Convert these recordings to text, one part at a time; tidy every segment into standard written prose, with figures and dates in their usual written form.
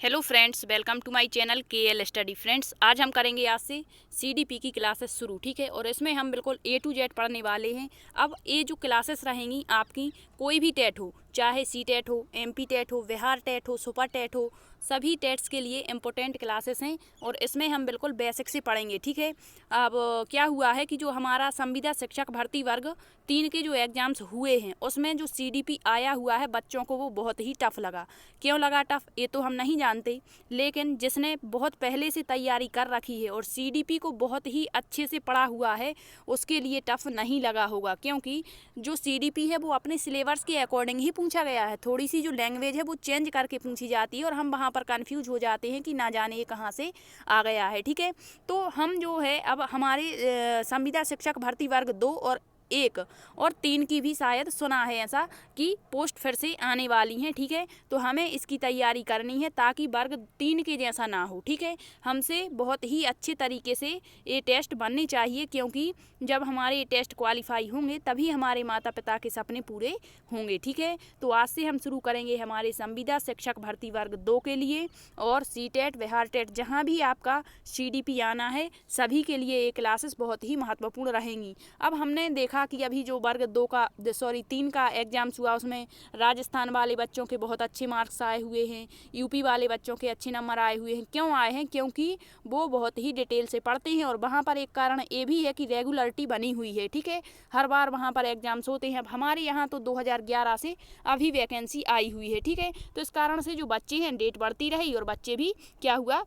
Hello friends, welcome to my channel KL study. Friends, आज हम करेंगे आज से सीडीपी की क्लासेस शुरू, ठीक है। और इसमें हम बिल्कुल ए टू जेड पढ़ने वाले हैं। अब ये जो क्लासेस रहेंगी आपकी, कोई भी टेट हो, चाहे सी टेट हो, एमपी टेट हो, बिहार टेट हो, सुपर टेट हो, सभी टेट्स के लिए इम्पोर्टेंट क्लासेस हैं। और इसमें हम बिल्कुल बेसिक से पढ़ेंगे, ठीक है। अब क्या हुआ है कि जो हमारा संविदा शिक्षक भर्ती वर्ग 3 के जो एग्जाम्स हुए हैं उसमें जो सीडीपी आया हुआ है बच्चों को वो बहुत ही टफ लगा। क्यों लगा टफ ये तो हम नहीं जानते, लेकिन जिसने बहुत पहले से तैयारी कर रखी है और सीडीपी को बहुत ही अच्छे से पढ़ा हुआ है उसके लिए टफ नहीं लगा होगा, क्योंकि जो सीडीपी है वो अपने सिलेबस के अकॉर्डिंग ही पूछा गया है। थोड़ी सी जो लैंग्वेज है वो चेंज करके पूछी जाती है और हम वहाँ पर कंफ्यूज हो जाते हैं कि ना जाने ये कहाँ से आ गया है, ठीक है। तो हम जो है अब हमारे संविदा शिक्षक भर्ती वर्ग 2 और 1 और 3 की भी शायद सुना है ऐसा कि पोस्ट फिर से आने वाली हैं, ठीक है। तो हमें इसकी तैयारी करनी है ताकि वर्ग 3 के जैसा ना हो, ठीक है। हमसे बहुत ही अच्छे तरीके से ये टेस्ट बनने चाहिए, क्योंकि जब हमारे ये टेस्ट क्वालिफाई होंगे तभी हमारे माता पिता के सपने पूरे होंगे, ठीक है। तो आज से हम शुरू करेंगे हमारे संविदा शिक्षक भर्ती वर्ग 2 के लिए, और सी टेट, बिहार टेट, जहाँ भी आपका सीडीपी आना है सभी के लिए ये क्लासेस बहुत ही महत्वपूर्ण रहेंगी। अब हमने देखा कि अभी जो वर्ग 3 का एग्जाम्स हुआ उसमें राजस्थान वाले बच्चों के बहुत अच्छे मार्क्स आए हुए हैं, यूपी वाले बच्चों के अच्छे नंबर आए हुए हैं। क्यों आए हैं? क्योंकि वो बहुत ही डिटेल से पढ़ते हैं और वहाँ पर एक कारण ये भी है कि रेगुलरिटी बनी हुई है, ठीक है। हर बार वहाँ पर एग्जाम्स होते हैं। अब हमारे यहाँ तो 2011 से अभी वैकेंसी आई हुई है, ठीक है। तो इस कारण से जो बच्चे हैं डेट बढ़ती रही और बच्चे भी क्या हुआ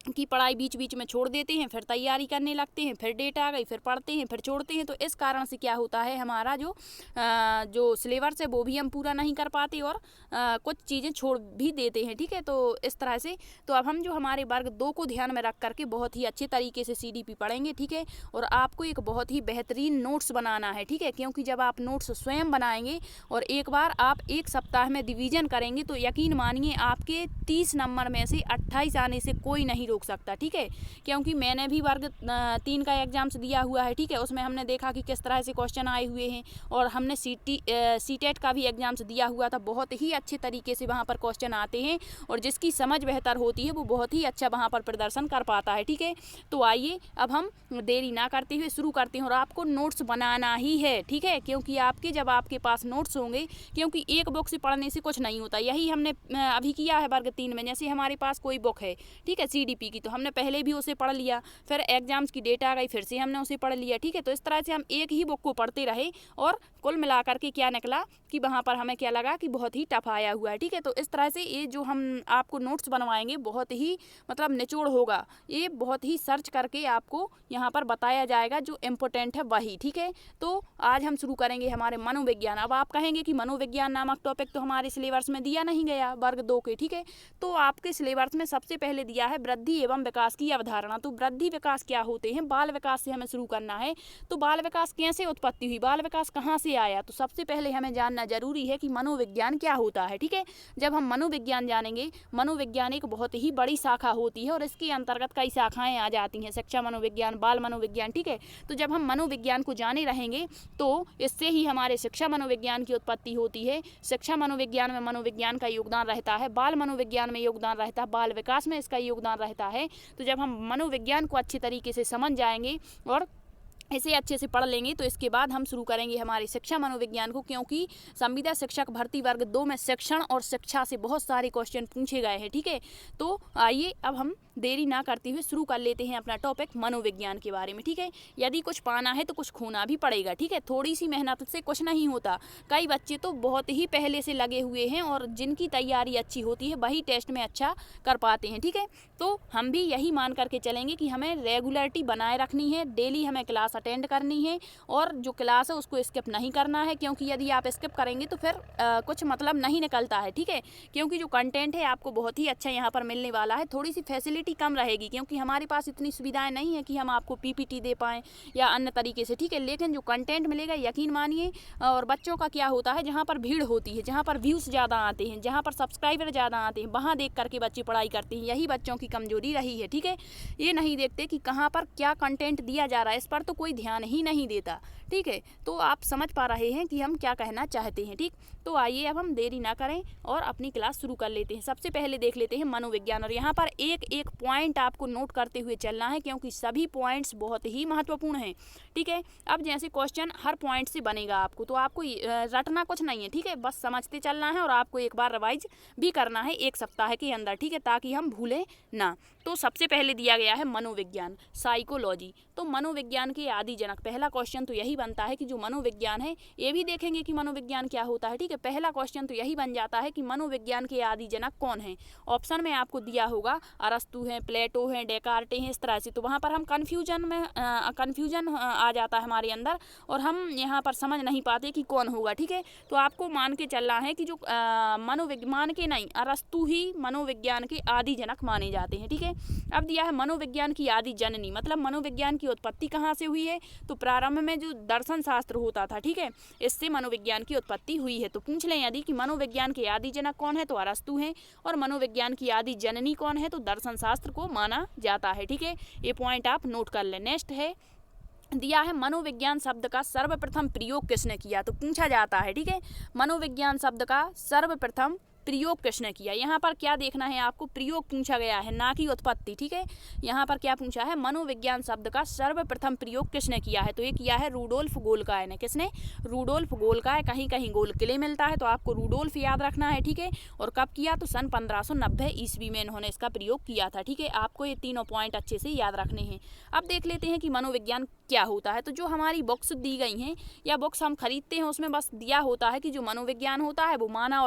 कि पढ़ाई बीच बीच में छोड़ देते हैं, फिर तैयारी करने लगते हैं, फिर डेट आ गई, फिर पढ़ते हैं, फिर छोड़ते हैं। तो इस कारण से क्या होता है, हमारा जो सिलेबस है वो भी हम पूरा नहीं कर पाते और कुछ चीज़ें छोड़ भी देते हैं, ठीक है। तो इस तरह से तो अब हम जो हमारे वर्ग 2 को ध्यान में रख करके बहुत ही अच्छे तरीके से सीडीपी पढ़ेंगे, ठीक है। और आपको एक बहुत ही बेहतरीन नोट्स बनाना है, ठीक है। क्योंकि जब आप नोट्स स्वयं बनाएंगे और एक बार आप एक सप्ताह में रिवीजन करेंगे तो यकीन मानिए आपके 30 नंबर में से 28 आने से कोई नहीं रोक सकता, ठीक है। क्योंकि मैंने भी वर्ग 3 का एग्जाम्स दिया हुआ है, ठीक है। उसमें हमने देखा कि किस तरह से क्वेश्चन आए हुए हैं, और हमने सी टेट का भी एग्जाम्स दिया हुआ था। बहुत ही अच्छे तरीके से वहाँ पर क्वेश्चन आते हैं और जिसकी समझ बेहतर होती है वो बहुत ही अच्छा वहाँ पर प्रदर्शन कर पाता है, ठीक है। तो आइए अब हम देरी ना करते हुए शुरू करते हैं। और आपको नोट्स बनाना ही है, ठीक है। क्योंकि जब आपके पास नोट्स होंगे, क्योंकि एक बुक से पढ़ने से कुछ नहीं होता। यही हमने अभी किया है वर्ग 3 में। जैसे हमारे पास कोई बुक है, ठीक है, सीडीपी की, तो हमने पहले भी उसे पढ़ लिया, फिर एग्जाम्स की डेट आ गई, फिर से हमने उसे पढ़ लिया, ठीक है। तो इस तरह से हम एक ही बुक को पढ़ते रहे और कुल मिलाकर के क्या निकला कि वहाँ पर हमें क्या लगा कि बहुत ही टफ आया हुआ है, ठीक है। तो इस तरह से ये जो हम आपको नोट्स बनवाएंगे बहुत ही मतलब निचोड़ होगा। ये बहुत ही सर्च करके आपको यहाँ पर बताया जाएगा जो इम्पोर्टेंट है वही, ठीक है। तो आज हम शुरू करेंगे हमारे मनोविज्ञान। अब आप कहेंगे कि मनोविज्ञान नामक टॉपिक तो हमारे सिलेबस में दिया नहीं गया वर्ग 2 के, ठीक है। तो आपके सिलेबस में सबसे पहले दिया है वृद्धि एवं विकास की अवधारणा। तो वृद्धि विकास क्या होते हैं, बाल विकास से हमें शुरू करना है। तो बाल विकास कैसे उत्पत्ति हुई, बाल विकास कहाँ से आया? तो सबसे पहले हमें जानना जरूरी है कि मनोविज्ञान क्या होता है, ठीक है। जब हम मनोविज्ञान जानेंगे, मनोविज्ञान एक बहुत ही बड़ी शाखा होती है और इसके अंतर्गत कई शाखाएं आ जाती हैं, शिक्षा मनोविज्ञान, बाल मनोविज्ञान, ठीक है। तो जब हम मनोविज्ञान को जाने रहेंगे तो इससे ही हमारे शिक्षा मनोविज्ञान की उत्पत्ति होती है। शिक्षा मनोविज्ञान में मनोविज्ञान का योगदान रहता है, बाल मनोविज्ञान में योगदान रहता है, बाल विकास में इसका योगदान रहता है। तो जब हम मनोविज्ञान को अच्छे तरीके से समझ जाएंगे और इसे अच्छे से पढ़ लेंगे तो इसके बाद हम शुरू करेंगे हमारे शिक्षा मनोविज्ञान को। क्योंकि संविदा शिक्षक भर्ती वर्ग 2 में शिक्षण और शिक्षा से बहुत सारे क्वेश्चन पूछे गए हैं, ठीक है। तो आइए अब हम देरी ना करते हुए शुरू कर लेते हैं अपना टॉपिक मनोविज्ञान के बारे में, ठीक है। यदि कुछ पाना है तो कुछ खोना भी पड़ेगा, ठीक है। थोड़ी सी मेहनत से कुछ नहीं होता। कई बच्चे तो बहुत ही पहले से लगे हुए हैं और जिनकी तैयारी अच्छी होती है वही टेस्ट में अच्छा कर पाते हैं, ठीक है। तो हम भी यही मान करके चलेंगे कि हमें रेगुलरिटी बनाए रखनी है, डेली हमें क्लास अटेंड करनी है और जो क्लास है उसको स्किप नहीं करना है। क्योंकि यदि आप स्किप करेंगे तो फिर कुछ मतलब नहीं निकलता है, ठीक है। क्योंकि जो कंटेंट है आपको बहुत ही अच्छा यहाँ पर मिलने वाला है। थोड़ी सी फैसिलिटी कम रहेगी क्योंकि हमारे पास इतनी सुविधाएं नहीं है कि हम आपको पीपीटी दे पाएँ या अन्य तरीके से, ठीक है। लेकिन जो कंटेंट मिलेगा यकीन मानिए, और बच्चों का क्या होता है, जहाँ पर भीड़ होती है, जहाँ पर व्यूज़ ज़्यादा आते हैं, जहाँ पर सब्सक्राइबर ज़्यादा आते हैं, वहाँ देख करके बच्चे पढ़ाई करते हैं। यही बच्चों की कमजोरी रही है, ठीक है। ये नहीं देखते कि कहाँ पर क्या कंटेंट दिया जा रहा है, इस पर तो कोई ध्यान ही नहीं देता, ठीक है। तो आप समझ पा रहे हैं कि हम क्या कहना चाहते हैं, ठीक। तो आइए अब हम देरी ना करें और अपनी क्लास शुरू कर लेते हैं। सबसे पहले देख लेते हैं मनोविज्ञान, और यहाँ पर एक एक पॉइंट आपको नोट करते हुए चलना है क्योंकि सभी पॉइंट्स बहुत ही महत्वपूर्ण हैं। ठीक है, अब जैसे क्वेश्चन हर पॉइंट से बनेगा आपको, तो आपको रटना कुछ नहीं है। ठीक है, बस समझते चलना है और आपको एक बार रिवाइज भी करना है 1 सप्ताह के अंदर। ठीक है, ताकि हम भूलें ना। तो सबसे पहले दिया गया है मनोविज्ञान, साइकोलॉजी। तो मनोविज्ञान के आदि जनक, पहला क्वेश्चन तो यही बनता है कि जो मनोविज्ञान है, ये भी देखेंगे कि मनोविज्ञान क्या होता है। ठीक है, पहला क्वेश्चन तो यही बन जाता है कि मनोविज्ञान के आदि जनक कौन है। ऑप्शन में आपको दिया होगा अरस्तु हैं, प्लेटो हैं, डेकार्टे हैं, इस तरह से। तो वहाँ पर हम कन्फ्यूजन आ जाता है हमारे अंदर और हम यहाँ पर समझ नहीं पाते कि कौन होगा। ठीक है, तो आपको मान के चलना है कि जो मनोविज्ञान के नहीं, अरस्तु ही मनोविज्ञान के आदि जनक माने जाते हैं। ठीक है, अब दिया है मनोविज्ञान की आदि जननी, मतलब मनोविज्ञान की उत्पत्ति कहाँ से हुई है। तो प्रारंभ में जो दर्शन शास्त्र होता था, ठीक है, इससे मनोविज्ञान की उत्पत्ति हुई है। तो पूछ लें यदि कि मनोविज्ञान के आदि जनक कौन है, तो अरस्तु हैं, और मनोविज्ञान की आदि जननी कौन है, तो दर्शन शास्त्र को माना जाता है। ठीक है, ये पॉइंट आप नोट कर लें। नेक्स्ट है, दिया है मनोविज्ञान शब्द का सर्वप्रथम प्रयोग किसने किया। तो पूछा जाता है, ठीक है, मनोविज्ञान शब्द का सर्वप्रथम प्रयोग किसने किया। यहाँ पर क्या देखना है आपको, प्रयोग पूछा गया है, ना कि उत्पत्ति। ठीक है, यहाँ पर क्या पूछा है, मनोविज्ञान शब्द का सर्वप्रथम प्रयोग किसने किया है। तो ये किया है रूडोल्फ गोल्काय ने। किसने, रूडोल्फ गोल्काय। कहीं कहीं गोल किले मिलता है, तो आपको रूडोल्फ याद रखना है। ठीक है, और कब किया, तो सन 1590 ईस्वी में इन्होंने इसका प्रयोग किया था। ठीक है, आपको ये तीनों पॉइंट अच्छे से याद रखने हैं। अब देख लेते हैं कि मनोविज्ञान क्या होता है। तो जो हमारी बुक्स दी गई हैं या बुक्स हम खरीदते हैं, उसमें बस दिया होता है कि जो मनोविज्ञान होता है वो मानव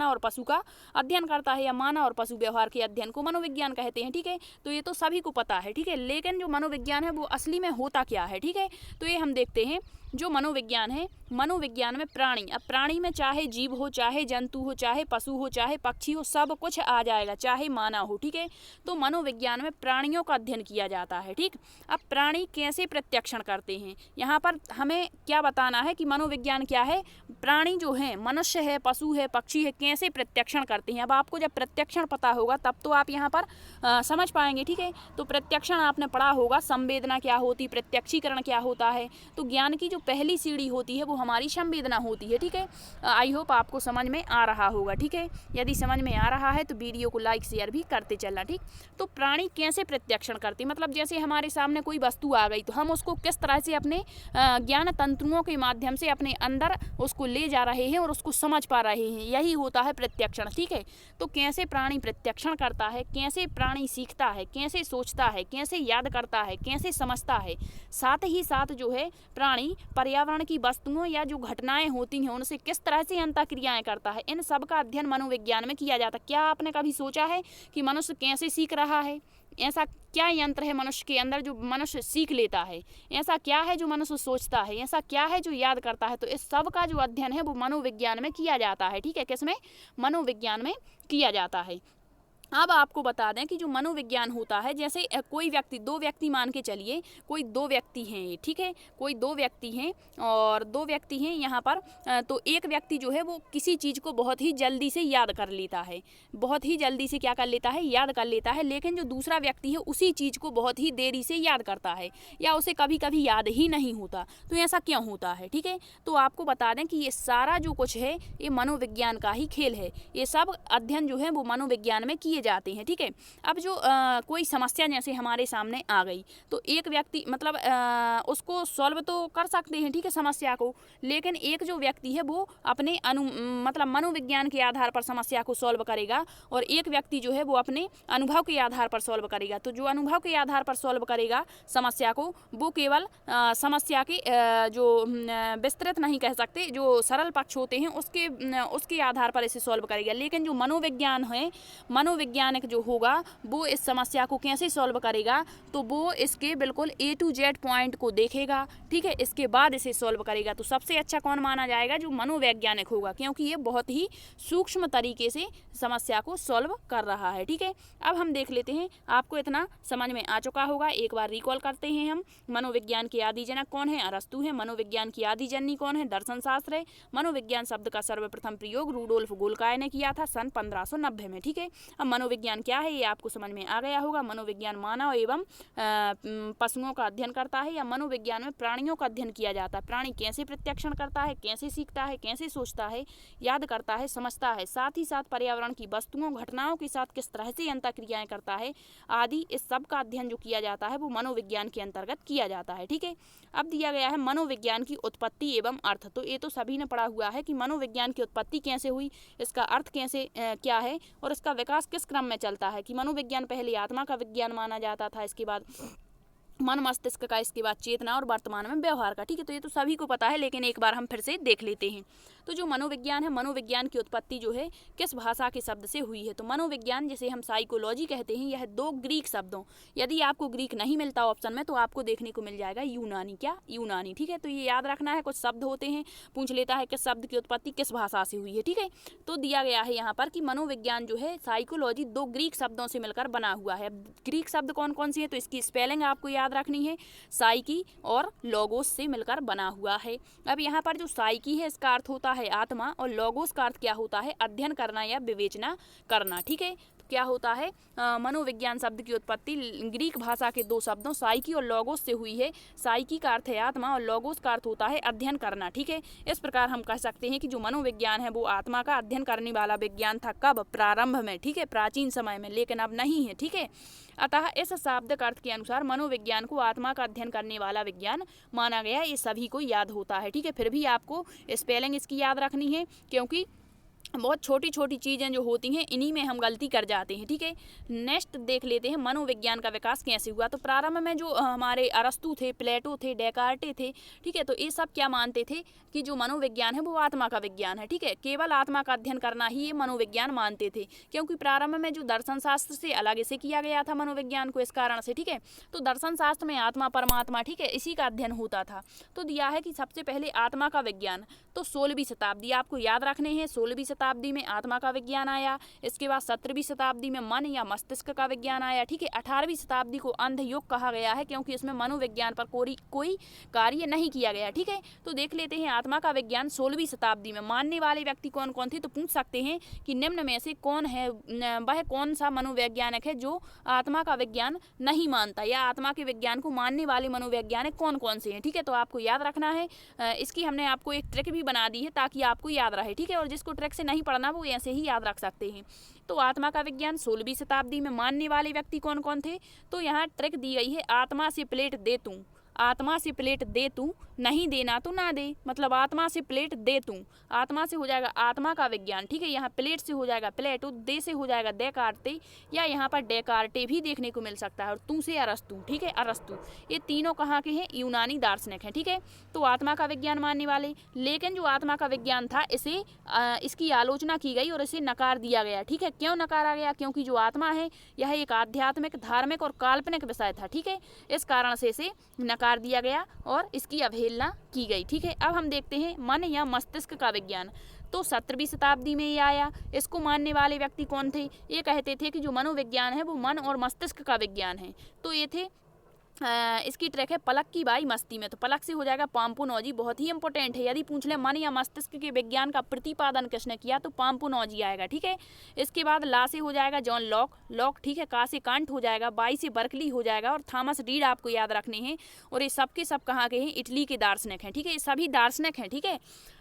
और पशु का अध्ययन करता है, या मानव और पशु व्यवहार के अध्ययन को मनोविज्ञान कहते हैं। ठीक है, तो ये तो सभी को पता है। ठीक है, लेकिन जो मनोविज्ञान है वो असली में होता क्या है। ठीक है, तो ये हम देखते हैं। जो मनोविज्ञान है, मनोविज्ञान में प्राणी, अब प्राणी में चाहे जीव हो, चाहे जंतु हो, चाहे पशु हो, चाहे पक्षी हो, सब कुछ आ जाएगा, चाहे मानव हो। ठीक है, तो मनोविज्ञान में प्राणियों का अध्ययन किया जाता है। ठीक, अब प्राणी कैसे प्रत्यक्षण करते हैं, यहाँ पर हमें क्या बताना है कि मनोविज्ञान क्या है। प्राणी जो है, मनुष्य है, पशु है, पक्षी है, कैसे प्रत्यक्षण करते हैं। अब आपको जब प्रत्यक्षण पता होगा तब तो आप यहाँ पर समझ पाएंगे। ठीक है, तो प्रत्यक्षण आपने पढ़ा होगा, संवेदना क्या होती, प्रत्यक्षीकरण क्या होता है। तो ज्ञान की जो पहली सीढ़ी होती है वो हमारी संवेदना होती है। ठीक है, आई होप आपको समझ में आ रहा होगा। ठीक है, यदि समझ में आ रहा है तो वीडियो को लाइक शेयर भी करते चलना। ठीक, तो प्राणी कैसे प्रत्यक्षण करते, मतलब जैसे हमारे सामने कोई वस्तु आ गई तो हम उसको किस तरह से अपने ज्ञान तंतुओं के माध्यम से अपने अंदर उसको ले जा रहे हैं और उसको समझ पा रहे हैं, यही होता है प्रत्यक्षण। ठीक है, तो कैसे प्राणी प्रत्यक्षण करता है, कैसे प्राणी सीखता है, कैसे सोचता है, कैसे याद करता है, कैसे समझता है, साथ ही साथ जो है प्राणी पर्यावरण की वस्तुओं या जो घटनाएं होती हैं उनसे किस तरह से अंतःक्रियाएं करता है, इन सब का अध्ययन मनोविज्ञान में किया जाता है। क्या आपने कभी सोचा है कि मनुष्य कैसे सीख रहा है? ऐसा क्या यंत्र है मनुष्य के अंदर जो मनुष्य सीख लेता है? ऐसा क्या है जो मनुष्य सोचता है? ऐसा क्या है जो याद करता है? तो इस सब का जो अध्ययन है वो मनोविज्ञान में किया जाता है। ठीक है, किसमें, मनोविज्ञान में किया जाता है। अब आपको बता दें कि जो मनोविज्ञान होता है, जैसे कोई व्यक्ति, 2 व्यक्ति मान के चलिए, कोई 2 व्यक्ति हैं। ठीक है, कोई 2 व्यक्ति हैं और 2 व्यक्ति हैं यहाँ पर। तो एक व्यक्ति जो है वो किसी चीज़ को बहुत ही जल्दी से याद कर लेता है, बहुत ही जल्दी से क्या कर लेता है, याद कर लेता है। लेकिन जो दूसरा व्यक्ति है उसी चीज़ को बहुत ही देरी से याद करता है या उसे कभी कभी याद ही नहीं होता। तो ऐसा क्यों होता है? ठीक है, तो आपको बता दें कि ये सारा जो कुछ है ये मनोविज्ञान का ही खेल है। ये सब अध्ययन जो है वो मनोविज्ञान में किए जाते हैं। ठीक है, अब जो कोई समस्या जैसे हमारे सामने आ गई तो एक व्यक्ति मतलब उसको सॉल्व तो कर सकते हैं, ठीक है, समस्या को, लेकिन एक जो व्यक्ति है वो अपने मतलब मनोविज्ञान के आधार पर समस्या को सॉल्व करेगा और एक व्यक्ति जो है वो अपने अनुभव के आधार पर सॉल्व करेगा। तो जो अनुभव के आधार पर सॉल्व करेगा समस्या को, वो केवल समस्या के जो विस्तृत नहीं कह सकते, जो सरल पक्ष होते हैं उसके आधार पर इसे सॉल्व करेगा। लेकिन जो मनोविज्ञान है, मनोवैज्ञानिक जो होगा वो इस समस्या को कैसे सॉल्व करेगा, तो वो इसके बिल्कुल A to Z पॉइंट को देखेगा, ठीक है, इसके बाद इसे सॉल्व करेगा। तो सबसे अच्छा कौन माना जाएगा? जो मनोवैज्ञानिक होगा, क्योंकि ये बहुत ही सूक्ष्म तरीके से समस्या को सॉल्व कर रहा है। ठीक है, अब हम देख लेते हैं, आपको इतना समझ में आ चुका होगा। एक बार रिकॉल करते हैं हम। मनोविज्ञान के आदि जनक कौन है? अरस्तु है। मनोविज्ञान की आदि जननी कौन है? दर्शन शास्त्र है। मनोविज्ञान शब्द का सर्वप्रथम प्रयोग रूडोल्फ गोल्काय ने किया था सन 1590 में। ठीक है, अब मनोविज्ञान क्या है ये आपको समझ में आ गया होगा। मनोविज्ञान मानव एवं पशुओं का अध्ययन करता है, या मनोविज्ञान में प्राणियों का अध्ययन किया जाता है। प्राणी कैसे प्रत्यक्षण करता है, कैसे सीखता है, कैसे सोचता है, याद करता है, समझता है, साथ ही साथ पर्यावरण की वस्तुओं घटनाओं के साथ किस तरह से अंतःक्रियाएं करता है आदि, इस सब का अध्ययन जो किया जाता है वो मनोविज्ञान के अंतर्गत किया जाता है। ठीक है, अब दिया गया है मनोविज्ञान की उत्पत्ति एवं अर्थ। तो ये तो सभी ने पढ़ा हुआ है कि मनोविज्ञान की उत्पत्ति कैसे हुई, इसका अर्थ कैसे क्या है और इसका विकास किस क्रम में चलता है। कि मनोविज्ञान पहले आत्मा का विज्ञान माना जाता था, इसके बाद मन मस्तिष्क का, इसके बाद चेतना और वर्तमान में व्यवहार का। ठीक है, तो ये तो सभी को पता है, लेकिन एक बार हम फिर से देख लेते हैं। तो जो मनोविज्ञान है, मनोविज्ञान की उत्पत्ति जो है किस भाषा के शब्द से हुई है। तो मनोविज्ञान जिसे हम साइकोलॉजी कहते हैं, यह 2 ग्रीक शब्दों, यदि आपको ग्रीक नहीं मिलता ऑप्शन में तो आपको देखने को मिल जाएगा यूनानी। क्या? यूनानी। ठीक है, तो ये याद रखना है। कुछ शब्द होते हैं, पूछ लेता है किस शब्द की उत्पत्ति किस भाषा से हुई है। ठीक है, तो दिया गया है यहाँ पर कि मनोविज्ञान जो है साइकोलॉजी 2 ग्रीक शब्दों से मिलकर बना हुआ है। ग्रीक शब्द कौन कौन से हैं तो इसकी स्पेलिंग आपको याद रखनी है। साइकी और लोगोस से मिलकर बना हुआ है। अब यहाँ पर जो साइकी है इसका अर्थ होता है आत्मा, और लोगोस का अर्थ क्या होता है, अध्ययन करना या विवेचना करना। ठीक है, तो क्या होता है, मनोविज्ञान शब्द की उत्पत्ति ग्रीक भाषा के 2 शब्दों साइकी और लोगोस से हुई है। साइकी का अर्थ है आत्मा और लोगोस का अर्थ होता है अध्ययन करना। ठीक है, इस प्रकार हम कह सकते हैं कि जो मनोविज्ञान है वो आत्मा का अध्ययन करने वाला विज्ञान था। कब? प्रारंभ में। ठीक है, प्राचीन समय में, लेकिन अब नहीं है। ठीक है, अतः इस शाब्दिक अर्थ के अनुसार मनोविज्ञान को आत्मा का अध्ययन करने वाला विज्ञान माना गया। ये सभी को याद होता है। ठीक है, फिर भी आपको स्पेलिंग इसकी याद रखनी है, क्योंकि बहुत छोटी छोटी चीज़ें जो होती हैं इन्हीं में हम गलती कर जाते हैं। ठीक है, नेक्स्ट देख लेते हैं मनोविज्ञान का विकास कैसे हुआ। तो प्रारंभ में जो हमारे अरस्तु थे, प्लेटो थे, डेकार्टे थे, ठीक है, तो ये सब क्या मानते थे कि जो मनोविज्ञान है वो आत्मा का विज्ञान है। ठीक है, केवल आत्मा का अध्ययन करना ही ये मनोविज्ञान मानते थे, क्योंकि प्रारंभ में जो दर्शन शास्त्र से अलग इसे किया गया था मनोविज्ञान को, इस कारण से। ठीक है, तो दर्शन शास्त्र में आत्मा परमात्मा, ठीक है, इसी का अध्ययन होता था। तो दिया है कि सबसे पहले आत्मा का विज्ञान तो 16वीं शताब्दी आपको याद रखने हैं। 16वीं शताब्दी में आत्मा का विज्ञान आया। इसके बाद 17वीं शताब्दी में मन या मस्तिष्क का विज्ञान आया। ठीक है, 18वीं शताब्दी को अंध युग कहा गया है, क्योंकि इसमें मनोविज्ञान पर कोई कार्य नहीं किया गया। ठीक है, तो देख लेते हैं आत्मा का विज्ञान 16वीं शताब्दी में मानने वाले व्यक्ति कौन कौन थे। तो पूछ सकते हैं कि निम्न में से कौन है, वह कौन सा मनोवैज्ञानिक है जो आत्मा का विज्ञान नहीं मानता, या आत्मा के विज्ञान को मानने वाले मनोवैज्ञानिक कौन कौन से हैं। ठीक है, तो आपको याद रखना है। इसकी हमने आपको एक ट्रिक भी बना दी है ताकि आपको याद रहे। ठीक है, और जिसको ट्रिक से नहीं पढ़ना वो ऐसे ही याद रख सकते हैं। तो आत्मा का विज्ञान 16वीं शताब्दी में मानने वाले व्यक्ति कौन कौन थे। तो यहाँ ट्रिक दी गई है, आत्मा से प्लेट दे तू, आत्मा से प्लेट दे तू, नहीं देना तो ना दे, मतलब आत्मा से प्लेट दे तू। आत्मा से हो जाएगा आत्मा का विज्ञान। ठीक है, यहाँ प्लेट से हो जाएगा प्लेटो, दे से हो जाएगा डेकार्टे, या यहाँ पर डेकार्टे भी देखने को मिल सकता है, और तू से अरस्तु। ठीक है, अरस्तु, ये तीनों कहाँ के हैं, यूनानी दार्शनिक हैं। ठीक है, तो आत्मा का विज्ञान मानने वाले, लेकिन जो आत्मा का विज्ञान था इसे इसकी आलोचना की गई और इसे नकार दिया गया। ठीक है, क्यों नकारा गया, क्योंकि जो आत्मा है यह एक आध्यात्मिक, धार्मिक और काल्पनिक विषय था। ठीक है, इस कारण से इसे नकार दिया गया और इसकी अवहेलना की गई। ठीक है, अब हम देखते हैं मन या मस्तिष्क का विज्ञान। तो 17वीं शताब्दी में ये आया। इसको मानने वाले व्यक्ति कौन थे, ये कहते थे कि जो मनोविज्ञान है वो मन और मस्तिष्क का विज्ञान है। तो ये थे इसकी ट्रैक है पलक की बाई मस्ती में। तो पलक से हो जाएगा पाम्पुनोजी, बहुत ही इंपॉर्टेंट है। यदि पूछ ले मन या मस्तिष्क के विज्ञान का प्रतिपादन किसने किया तो पाम्पुनोजी आएगा। ठीक है, इसके बाद ला से हो जाएगा जॉन लॉक। ठीक है, का से कांट हो जाएगा, बाई से बर्कली हो जाएगा, और थॉमस रीड आपको याद रखने हैं। और ये सब के सब कहाँ के हैं, इटली के दार्शनिक हैं। ठीक है, ये सभी दार्शनिक हैं। ठीक है,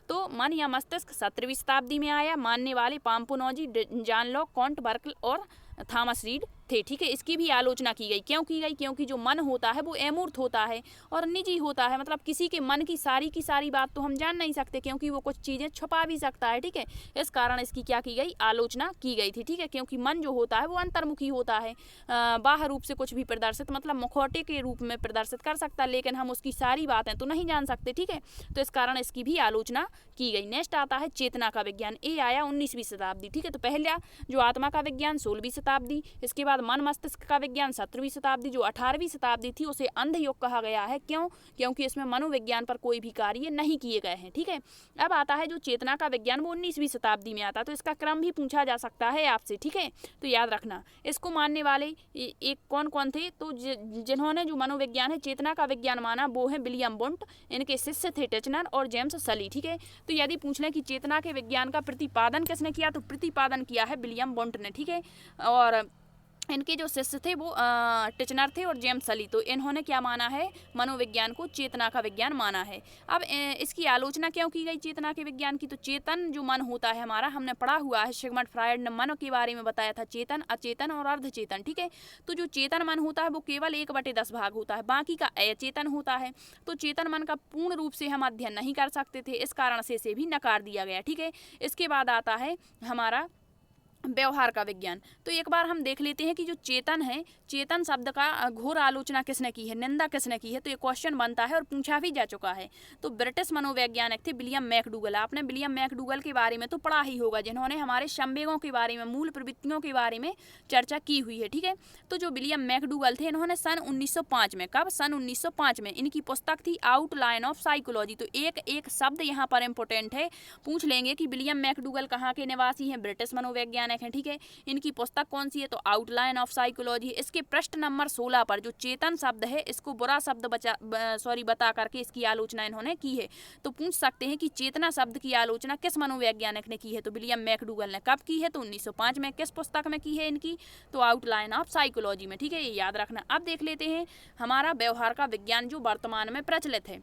तो मन या मस्तिष्क 17वीं शताब्दी में आया। मानने वाले पाम्पुनोजी, जॉन लॉक, कांट, बर्कल और थॉमस रीड थे। ठीक है, इसकी भी आलोचना की गई। क्यों की गई, क्योंकि जो मन होता है वो अमूर्त होता है और निजी होता है, मतलब किसी के मन की सारी बात तो हम जान नहीं सकते, क्योंकि वो कुछ चीज़ें छुपा भी सकता है। ठीक है, इस कारण इसकी क्या की गई, आलोचना की गई थी। ठीक है, क्योंकि मन जो होता है वो अंतर्मुखी होता है, बाह्य रूप से कुछ भी प्रदर्शित, मतलब मुखौटे के रूप में प्रदर्शित कर सकता है, लेकिन हम उसकी सारी बातें तो नहीं जान सकते। ठीक है, तो इस कारण इसकी भी आलोचना की गई। नेक्स्ट आता है चेतना का विज्ञान। ये आया 19वीं शताब्दी। ठीक है, तो पहला जो आत्मा का विज्ञान 16वीं शताब्दी, इसके बाद मन मस्तिष्क का विज्ञान 17वीं शताब्दी, जो 18वीं शताब्दी थी उसे अंध युग कहा गया है। क्यों? क्योंकि इसमें मनोविज्ञान पर कोई भी कार्य नहीं किए गए हैं। ठीक है, अब आता है जो चेतना का विज्ञान, वो 19वीं शताब्दी में आता है। तो इसका क्रम भी पूछा जा सकता है आपसे। ठीक है, तो याद रखना। इसको मानने वाले एक कौन कौन थे? तो जिन्होंने जो मनोविज्ञान है, चेतना का विज्ञान माना, वो है विलियम वुंट, इनके शिष्य थे टिचनर और जेम्स सली। ठीक है, तो यदि पूछ लें कि चेतना के विज्ञान का प्रतिपादन किसने किया, तो प्रतिपादन किया है विलियम वुंट ने। ठीक है, और इनके जो शिष्य थे वो टिचनर थे और जेम्स सली। तो इन्होंने क्या माना है? मनोविज्ञान को चेतना का विज्ञान माना है। अब इसकी आलोचना क्यों की गई चेतना के विज्ञान की? तो चेतन जो मन होता है हमारा, हमने पढ़ा हुआ है, सिगमंड फ्रायड ने मन के बारे में बताया था, चेतन, अचेतन और अर्धचेतन। ठीक है, तो जो चेतन मन होता है वो केवल 1/10 भाग होता है, बाकी का अचेतन होता है। तो चेतन मन का पूर्ण रूप से हम अध्ययन नहीं कर सकते थे, इस कारण से इसे भी नकार दिया गया। ठीक है, इसके बाद आता है हमारा व्यवहार का विज्ञान। तो एक बार हम देख लेते हैं कि जो चेतन है, चेतन शब्द का घोर आलोचना किसने की है, निंदा किसने की है? तो ये क्वेश्चन बनता है और पूछा भी जा चुका है। तो ब्रिटिश मनोवैज्ञानिक थे विलियम मैकडूगल। आपने विलियम मैकडूगल के बारे में तो पढ़ा ही होगा, जिन्होंने हमारे संवेगों के बारे में, मूल प्रवृत्तियों के बारे में चर्चा की हुई है। ठीक है, तो जो विलियम मैकडूगल थे, इन्होंने सन 1905 में, कब? सन 1905 में इनकी पुस्तक थी आउटलाइन ऑफ साइकोलॉजी। तो एक एक शब्द यहाँ पर इंपॉर्टेंट है, पूछ लेंगे कि विलियम मैकडूगल कहाँ के निवासी हैं? ब्रिटिश मनोवैज्ञानिक हैं। ठीक है, इनकी पुस्तक कौन सी है? तो आउटलाइन ऑफ साइकोलॉजी। इसके पृष्ठ नंबर 16 पर जो चेतन शब्द है, इसको बुरा शब्द बता करके इसकी आलोचना इन्होंने की है। तो पूछ सकते हैं कि चेतना शब्द की आलोचना किस मनोवैज्ञानिक ने की है? तो विलियम मैकडूगल ने। कब की है? तो 1905 में। किस पुस्तक में की है इनकी? तो आउटलाइन ऑफ साइकोलॉजी में। ठीक है, ये याद रखना। अब देख लेते हैं हमारा व्यवहार का विज्ञान जो वर्तमान में प्रचलित है।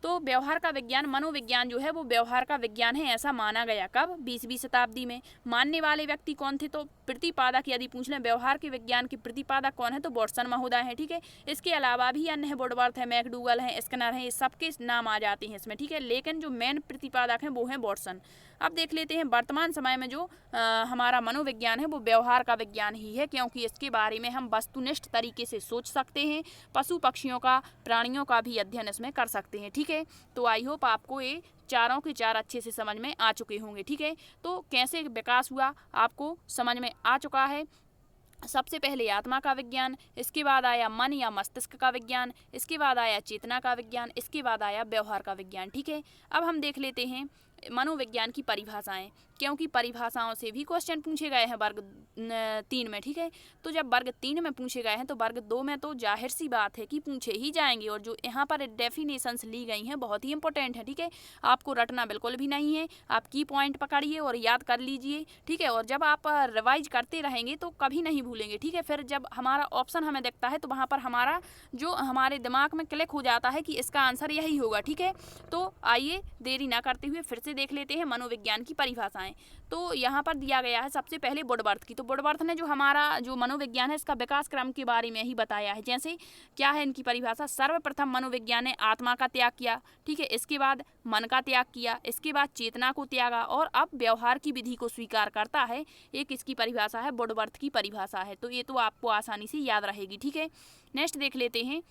तो व्यवहार का विज्ञान, मनोविज्ञान जो है वो व्यवहार का विज्ञान है, ऐसा माना गया। कब? 20वीं शताब्दी में। मानने वाले व्यक्ति कौन थे? तो प्रतिपादक यदि पूछ लें व्यवहार के विज्ञान के प्रतिपादक कौन है, तो वाटसन महोदय हैं। ठीक है, इसके अलावा भी अन्य है, वुडवर्थ है, मैकडूगल है, स्किनर है, ये सबके नाम आ जाते हैं इसमें। ठीक है, लेकिन जो मेन प्रतिपादक हैं वो हैं वाटसन। अब देख लेते हैं वर्तमान समय में जो हमारा मनोविज्ञान है वो व्यवहार का विज्ञान ही है, क्योंकि इसके बारे में हम वस्तुनिष्ठ तरीके से सोच सकते हैं, पशु पक्षियों का, प्राणियों का भी अध्ययन इसमें कर सकते हैं। ठीक है, तो आई होप आपको ये चारों के चार अच्छे से समझ में आ चुके होंगे। ठीक है, तो कैसे विकास हुआ आपको समझ में आ चुका है। सबसे पहले आत्मा का विज्ञान, इसके बाद आया मन या मस्तिष्क का विज्ञान, इसके बाद आया चेतना का विज्ञान, इसके बाद आया व्यवहार का विज्ञान। ठीक है, अब हम देख लेते हैं मनोविज्ञान की परिभाषाएं, क्योंकि परिभाषाओं से भी क्वेश्चन पूछे गए हैं वर्ग 3 में। ठीक है, तो जब वर्ग 3 में पूछे गए हैं तो वर्ग 2 में तो जाहिर सी बात है कि पूछे ही जाएंगे। और जो यहाँ पर डेफिनेशंस ली गई हैं बहुत ही इंपॉर्टेंट है। ठीक है, आपको रटना बिल्कुल भी नहीं है, आप की पॉइंट पकड़िए और याद कर लीजिए। ठीक है, और जब आप रिवाइज करते रहेंगे तो कभी नहीं भूलेंगे। ठीक है, फिर जब हमारा ऑप्शन हमें दिखता है तो वहाँ पर हमारा जो हमारे दिमाग में क्लिक हो जाता है कि इसका आंसर यही होगा। ठीक है, तो आइए देरी ना करते हुए फिर से देख लेते हैं मनोविज्ञान की परिभाषाएं। तो यहाँ पर दिया गया है सबसे पहले वुडवर्थ की। तो वुडवर्थ ने जो हमारा जो मनोविज्ञान है इसका विकास क्रम के बारे में ही बताया है। जैसे क्या है इनकी परिभाषा? सर्वप्रथम मनोविज्ञान ने आत्मा का त्याग किया। ठीक है, इसके बाद मन का त्याग किया, इसके बाद चेतना को त्यागा और अब व्यवहार की विधि को स्वीकार करता है। एक इसकी परिभाषा है, वुडवर्थ की परिभाषा है। तो ये तो आपको आसानी से याद रहेगी। ठीक है, नेक्स्ट देख लेते हैं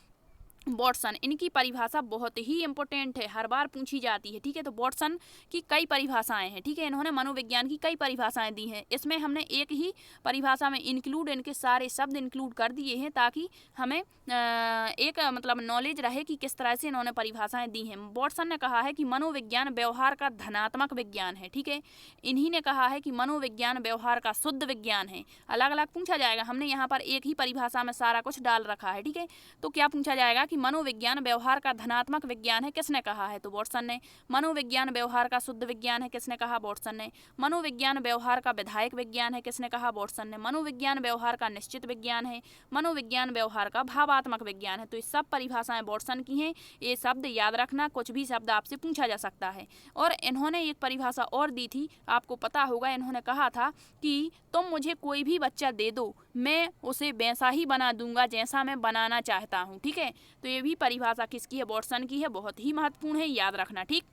वाटसन। इनकी परिभाषा बहुत ही इंपॉर्टेंट है, हर बार पूछी जाती है। ठीक है, तो वाटसन की कई परिभाषाएं हैं। ठीक है, इन्होंने मनोविज्ञान की कई परिभाषाएं दी हैं। इसमें हमने एक ही परिभाषा में इंक्लूड इनके सारे शब्द इंक्लूड कर दिए हैं ताकि हमें एक मतलब नॉलेज रहे कि किस तरह से इन्होंने परिभाषाएं दी हैं। वाटसन ने कहा है कि मनोविज्ञान व्यवहार का धनात्मक विज्ञान है। ठीक है, इन्हीं ने कहा है कि मनोविज्ञान व्यवहार का शुद्ध विज्ञान है। अलग अलग पूछा जाएगा, हमने यहाँ पर एक ही परिभाषा में सारा कुछ डाल रखा है। ठीक है, तो क्या पूछा जाएगा कि मनोविज्ञान व्यवहार का धनात्मक विज्ञान है, किसने कहा है? तो वाटसन ने। मनोविज्ञान व्यवहार का शुद्ध विज्ञान है, किसने कहा? वाटसन ने। मनोविज्ञान व्यवहार का विधायक विज्ञान है, किसने कहा? वाटसन ने। मनोविज्ञान व्यवहार का निश्चित विज्ञान है। मनोविज्ञान व्यवहार का भावात्मक विज्ञान है। तो ये सब परिभाषाएं वाटसन की हैं। ये शब्द याद रखना, कुछ भी शब्द आपसे पूछा जा सकता है। और इन्होंने एक परिभाषा और दी थी, आपको पता होगा, इन्होंने कहा था कि तुम मुझे कोई भी बच्चा दे दो, मैं उसे वैसा ही बना दूंगा जैसा मैं बनाना चाहता हूँ। ठीक है, तो ये भी परिभाषा किसकी है? वाटसन की है। बहुत ही महत्वपूर्ण है, याद रखना। ठीक,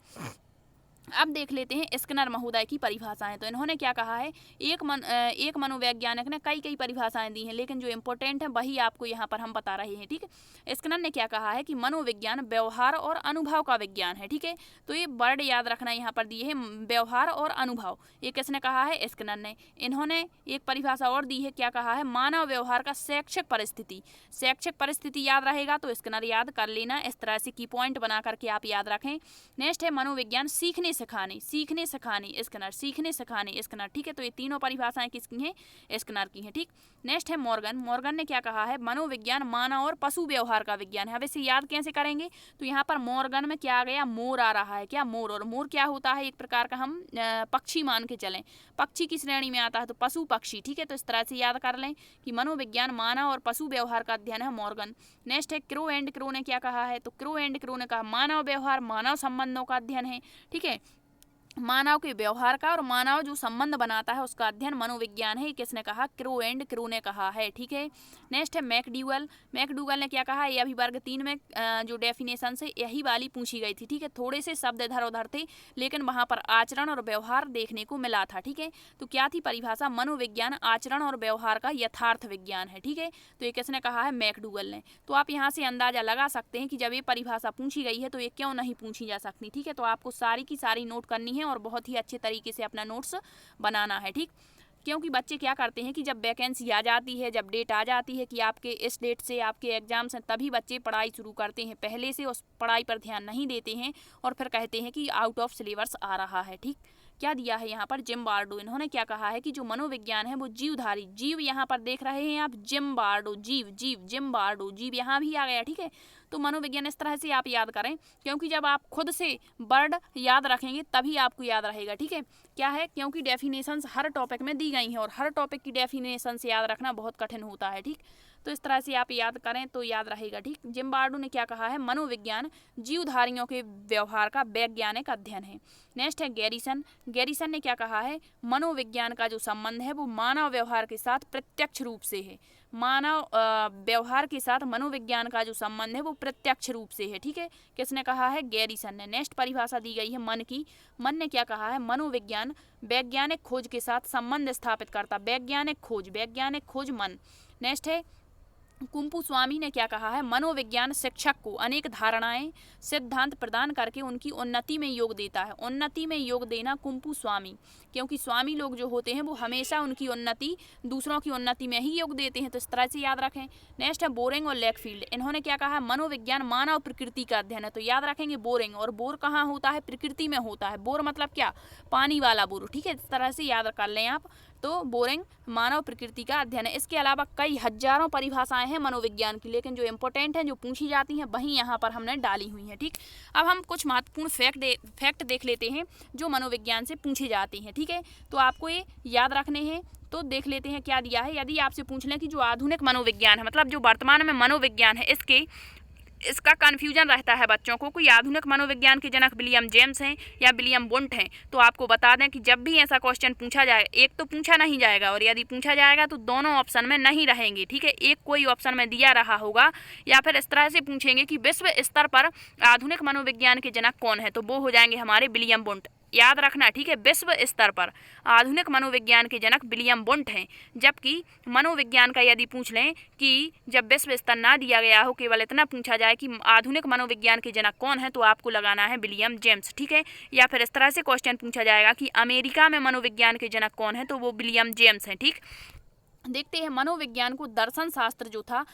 अब देख लेते हैं स्किनर महोदय की परिभाषाएं। तो इन्होंने क्या कहा है, एक मनोवैज्ञानिक ने कई परिभाषाएं दी हैं, लेकिन जो इम्पोर्टेंट है वही आपको यहाँ पर हम बता रहे हैं। ठीक है, स्किनर ने क्या कहा है कि मनोविज्ञान व्यवहार और अनुभव का विज्ञान है। ठीक है, तो ये वर्ड याद रखना, यहाँ पर दिए है व्यवहार और अनुभव। ये किसने कहा है, स्किनर ने। इन्होंने एक परिभाषा और दी है, क्या कहा है, मानव व्यवहार का शैक्षिक परिस्थिति। शैक्षिक परिस्थिति याद रहेगा तो स्किनर याद कर लेना, इस तरह से की पॉइंट बना करके आप याद रखें। नेक्स्ट है मनोविज्ञान सीखने सिखाने स्किनर, सीखने सिखाने स्किनर। ठीक है, तो ये तीनों परिभाषाएं किसकी हैं, स्किनर की हैं। ठीक, नेक्स्ट है मॉर्गन ने क्या कहा है, मनोविज्ञान मानव और पशु व्यवहार का विज्ञान है। अब इसे याद कैसे करेंगे, तो यहाँ पर मॉर्गन में क्या आ गया, मोर आ रहा है। क्या, मोर। और मोर क्या होता है, एक प्रकार का हम पक्षी मान के चलें, पक्षी की श्रेणी में आता है, तो पशु पक्षी। ठीक है, तो इस तरह से याद कर लें कि मनोविज्ञान मानव और पशु व्यवहार का अध्ययन है, मॉर्गन। नेक्स्ट है क्रो ने क्या कहा है, तो क्रो ने कहा मानव व्यवहार मानव संबंधों का अध्ययन है। ठीक है, मानव के व्यवहार का और मानव जो संबंध बनाता है उसका अध्ययन मनोविज्ञान है। किसने कहा, क्रो ने कहा है। ठीक है, नेक्स्ट है मैकडूगल ने क्या कहा, ये अभी वर्ग 3 में जो डेफिनेशन से यही वाली पूछी गई थी। ठीक है, थोड़े से शब्द इधर उधर थे, लेकिन वहां पर आचरण और व्यवहार देखने को मिला था। ठीक है, तो क्या थी परिभाषा, मनोविज्ञान आचरण और व्यवहार का यथार्थ विज्ञान है। ठीक है, तो ये किसने कहा है, मैकडूगल ने। तो आप यहाँ से अंदाजा लगा सकते हैं कि जब ये परिभाषा पूछी गई है तो ये क्यों नहीं पूछी जा सकती। ठीक है, तो आपको सारी की सारी नोट करनी है और बहुत ही अच्छे तरीके से अपना नोट्स बनाना है। ठीक, क्योंकि बच्चे क्या करते हैं कि जब वैकेंसी आ जाती है, जब डेट आ जाती है कि आपके इस डेट से आपके एग्जाम्स हैं, तभी बच्चे पढ़ाई शुरू करते हैं। पहले से उस पढ़ाई पर ध्यान नहीं देते हैं और फिर कहते हैं कि आउट ऑफ सिलेबस आ रहा है। ठीक, क्या दिया है यहाँ पर, जिम्बार्डो। इन्होंने क्या कहा है कि जो मनोविज्ञान है वो जीवधारी, जीव यहाँ पर देख रहे हैं आप, जिम्बार्डो, जिम्बार्डो, जीव यहाँ भी आ गया। ठीक है, तो मनोविज्ञान इस तरह से आप याद करें, क्योंकि जब आप खुद से वर्ड याद रखेंगे तभी आपको याद रहेगा। ठीक है, क्या है, क्योंकि डेफिनेशंस हर टॉपिक में दी गई हैं और हर टॉपिक की डेफिनेशन से याद रखना बहुत कठिन होता है। ठीक, तो इस तरह से आप याद करें तो याद रहेगा। ठीक, जिम्बार्डो ने क्या कहा है, मनोविज्ञान जीवधारियों के व्यवहार का वैज्ञानिक अध्ययन है। नेक्स्ट है गैरिसन ने क्या कहा है, मनोविज्ञान का जो संबंध है वो मानव व्यवहार के साथ प्रत्यक्ष रूप से है। मानव व्यवहार के साथ मनोविज्ञान का जो संबंध है वो प्रत्यक्ष रूप से है। ठीक है, किसने कहा है, गैरिसन ने। नेक्स्ट परिभाषा दी गई है मन की। मन ने क्या कहा है, मनोविज्ञान वैज्ञानिक खोज के साथ संबंध स्थापित करता, वैज्ञानिक खोज मन। नेक्स्ट है कुंपू स्वामी ने क्या कहा है, मनोविज्ञान शिक्षक को अनेक धारणाएं सिद्धांत प्रदान करके उनकी उन्नति में योग देता है। उन्नति में योग देना कुंपू स्वामी, क्योंकि स्वामी लोग जो होते हैं वो हमेशा उनकी उन्नति, दूसरों की उन्नति में ही योग देते हैं, तो इस तरह से याद रखें। नेक्स्ट है बोरिंग और लेकफील्ड। इन्होंने क्या कहा है, मनोविज्ञान मानव प्रकृति का अध्ययन है। तो याद रखेंगे बोरिंग, और बोर कहाँ होता है, प्रकृति में होता है। बोर मतलब क्या, पानी वाला बोर। ठीक है, इस तरह से याद कर लें आप। तो बोरिंग मानव प्रकृति का अध्ययन है। इसके अलावा कई हजारों परिभाषाएं हैं मनोविज्ञान की, लेकिन जो इंपॉर्टेंट हैं, जो पूछी जाती हैं, वही यहाँ पर हमने डाली हुई हैं। ठीक, अब हम कुछ महत्वपूर्ण फैक्ट देख लेते हैं जो मनोविज्ञान से पूछे जाते हैं। ठीक है, तो आपको ये याद रखने हैं। तो देख लेते हैं क्या दिया है। यदि आपसे पूछ लें कि जो आधुनिक मनोविज्ञान है, मतलब जो वर्तमान में मनोविज्ञान है, इसका कन्फ्यूजन रहता है बच्चों को कि आधुनिक मनोविज्ञान के जनक विलियम जेम्स हैं या विलियम वुंट हैं। तो आपको बता दें कि जब भी ऐसा क्वेश्चन पूछा जाए, एक तो पूछा नहीं जाएगा, और यदि पूछा जाएगा तो दोनों ऑप्शन में नहीं रहेंगे। ठीक है, एक कोई ऑप्शन में दिया रहा होगा, या फिर इस तरह से पूछेंगे कि विश्व स्तर पर आधुनिक मनोविज्ञान के जनक कौन है, तो वो हो जाएंगे हमारे विलियम वुंट। याद रखना। ठीक है, विश्व स्तर पर आधुनिक मनोविज्ञान के जनक विलियम वुंट हैं। जबकि मनोविज्ञान का यदि पूछ लें कि जब विश्व स्तर ना दिया गया हो, केवल इतना पूछा जाए कि आधुनिक मनोविज्ञान के जनक कौन है, तो आपको लगाना है विलियम जेम्स। ठीक है, या फिर इस तरह से क्वेश्चन पूछा जाएगा कि अमेरिका में मनोविज्ञान के जनक कौन है, तो वो विलियम जेम्स हैं। ठीक, देखते हैं मनोविज्ञान को दर्शन शास्त्र जो था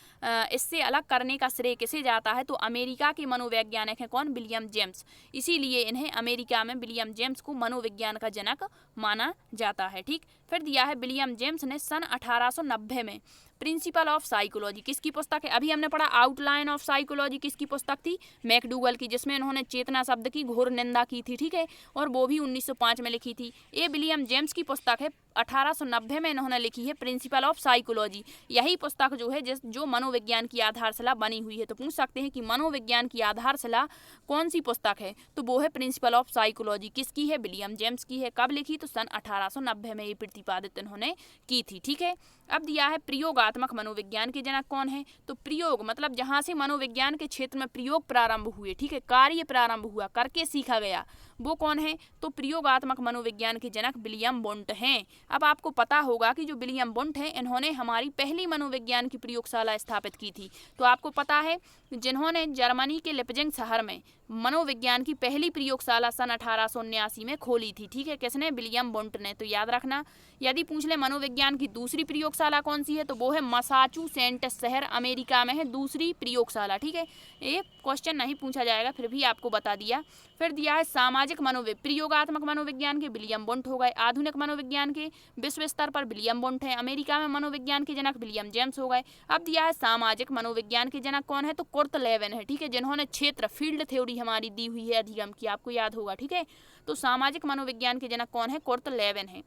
इससे अलग करने का श्रेय किसे जाता है, तो अमेरिका के मनोवैज्ञानिक हैं कौन, विलियम जेम्स। इसीलिए इन्हें अमेरिका में विलियम जेम्स को मनोविज्ञान का जनक माना जाता है। ठीक, फिर दिया है विलियम जेम्स ने सन 1890 में प्रिंसिपल ऑफ साइकोलॉजी, किसकी पुस्तक है, अभी हमने पढ़ा आउटलाइन ऑफ साइकोलॉजी, किसकी पुस्तक थी, मैकडूगल की, जिसमें इन्होंने चेतना शब्द की घोर निंदा की थी। ठीक है, और वो भी 1905 में लिखी थी। ये विलियम जेम्स की पुस्तक है, 1890 में इन्होंने लिखी है प्रिंसिपल ऑफ साइकोलॉजी। यही पुस्तक जो है जो मनोविज्ञान की आधारशिला बनी हुई है। तो पूछ सकते हैं कि मनोविज्ञान की आधारशिला कौन सी पुस्तक है, तो वो है प्रिंसिपल ऑफ साइकोलॉजी। किसकी है, विलियम जेम्स की है। कब लिखी, तो सन 1890 में ये प्रतिपादित इन्होंने की थी। ठीक है, अब दिया है प्रयोगात्मक मनोविज्ञान के जनक कौन है, तो प्रयोग मतलब जहाँ से मनोविज्ञान के क्षेत्र में प्रयोग प्रारंभ हुए, ठीक है, कार्य प्रारंभ हुआ, करके सीखा गया, वो कौन है, तो प्रयोगात्मक मनोविज्ञान के जनक विलियम वुंट हैं। अब आपको पता होगा कि जो विलियम वुंट हैं इन्होंने हमारी पहली मनोविज्ञान की प्रयोगशाला स्थापित की थी। तो आपको पता है जिन्होंने जर्मनी के लिपजिंग शहर में मनोविज्ञान की पहली प्रयोगशाला सन 1879 में खोली थी, ठीक है, किसने, विलियम वुंट ने। तो याद रखना, यदि पूछ ले मनोविज्ञान की दूसरी प्रयोगशाला कौन सी है, तो वो है मैसाचुसेट्स शहर अमेरिका में है दूसरी प्रयोगशाला, ठीक है। ये क्वेश्चन नहीं पूछा जाएगा, फिर भी आपको बता दिया। फिर दिया है सामाजिक प्रयोगात्मक मनोविज्ञान के विलियम वुंट हो गए, आधुनिक मनोविज्ञान के विश्व स्तर पर विलियम वुंट है, अमेरिका में मनोविज्ञान के जनक विलियम जेम्स हो गए। अब दिया है सामाजिक मनोविज्ञान के जनक कौन है, तो कुर्ट लेविन है, ठीक है, जिन्होंने क्षेत्र फील्ड थ्योरी हमारी दी हुई है अधिगम की, आपको याद होगा, ठीक है। तो सामाजिक मनोविज्ञान के जनक कौन है, कुर्ट लेविन है।